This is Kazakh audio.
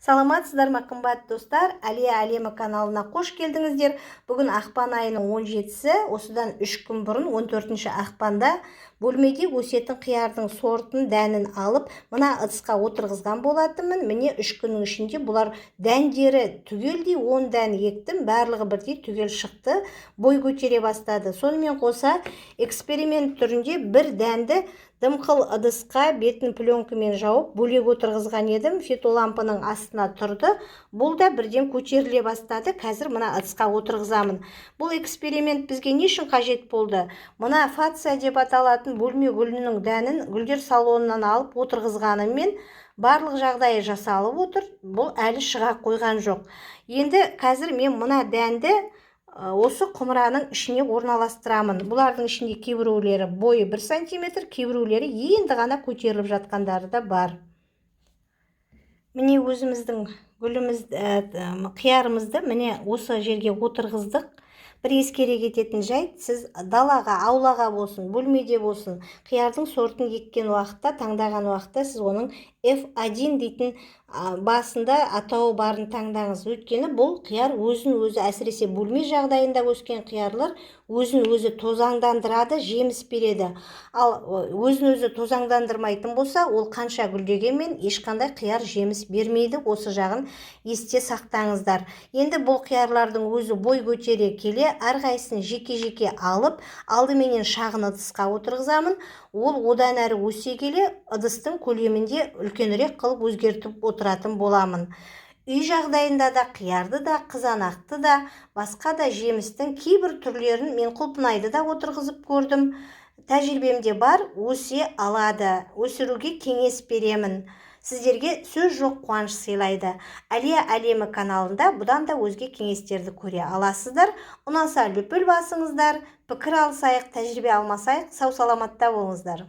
Саламатсыздар ма, қымбат достар? Әлия әлемі каналына қош келдіңіздер. Бүгін ақпан айының 17-сі, осыдан 3 күн бұрын 14 ақпанда бөлмеде өсетін қиярдың сортын, дәнін алып, мына ыдысқа отырғызған болатынмын. Міне 3 күннің ішінде бұлар дәндері түгелдей 10 дән ектім, барлығы бірдей түгел шықты, бой көтере бастады. Сонымен қоса эксперимент түрінде бір дәнді дымқыл ыдысқа бетін пленкамен жауып бөлек отырғызған едім. Фитолампаның астына тұрды. Бұл да бірден көтеріле бастады. Қазір мына ыдысқа отырғызамын. Бұл эксперимент бізге не үшін қажет болды? Мына фация деп аталатын бөлме гүлінің дәнін гүлдер салонынан алып отырғызғаныммен барлық жағдайы жасалып отыр. Бұл әлі шыға қойған жоқ. Енді қазір мен мына дәнді осы құмыраның ішіне орналастырамын. Бұлардың ішінде кейбіреулері бойы 1 см, кейбіреулері енді ғана көтеріліп жатқандары да бар. Міне өзіміздің қиярымызды міне осы жерге отырғыздық. Бір ескере кететін жайт, сіз далаға, аулаға болсын, бөлмеде болсын, қиярдың сортын еккен уақытта, таңдаған уақытта сіз оның F1 дейтін басында атауы барын таңдаңыз. Өйткені бұл қияр өзін-өзі, әсіресе бөлме жағдайында өскен қиярлар өзін-өзі тозаңдандырады, жеміс береді. Ал өзін-өзі тозаңдандырмайтын болса, ол қанша гүлдегенмен ешқандай қияр жеміс бермейді. Осы жағын есте сақтаңыздар. Енді бұл қиярлардың өзі бой көтере келе, әрқайсысын жеке-жеке алып, алдыменен шағын ыдысқа отырғызамын. Ол одан әрі өсе келе, ыдыстың көлемінде үлкенірек қылып өзгертіп отыратын боламын. Үй жағдайында да, қиярды да, қызанақты да, басқа да жемістің кейбір түрлерін мен құлпынайды да отырғызып көрдім. Тәжірибемде бар, өсе алады. Өсіруге кеңес беремін. Сіздерге сөз жоқ қуаныш сыйлайды. Әлия әлемі каналында бұдан да өзге кеңестерді көре аласыздар. Ұнаса лүпіл басыңыздар, пікір алысайық, тәжірибе алмасайық, сау саламатта болыңыздар.